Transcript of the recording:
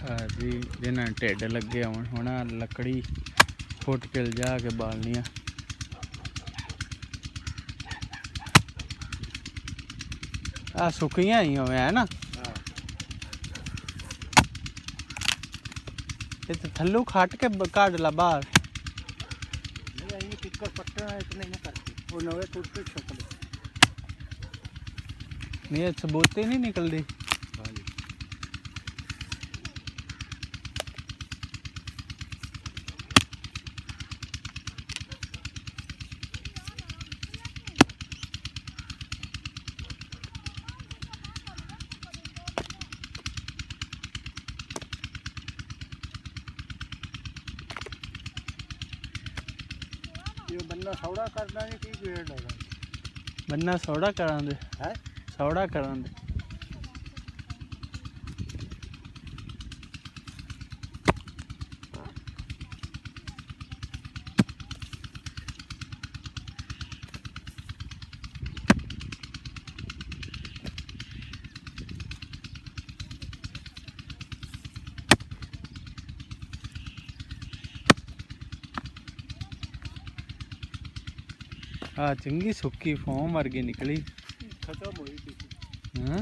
जी जिन्हें ढिड लगे होना लकड़ी फुट के जा के बालनी आ सुखियां ही होवे है ना। ये तो थल्लू खाट के काट ला बाहर नहीं सबूत ही नहीं निकलती। बन्ना सौड़ा करना नहीं की पेड़ लगा बन्ना सौड़ा करा दे है सौड़ा करा दे। हाँ चंगी सुक्की फोम वर्गी निकली खत्म हुई थी। हाँ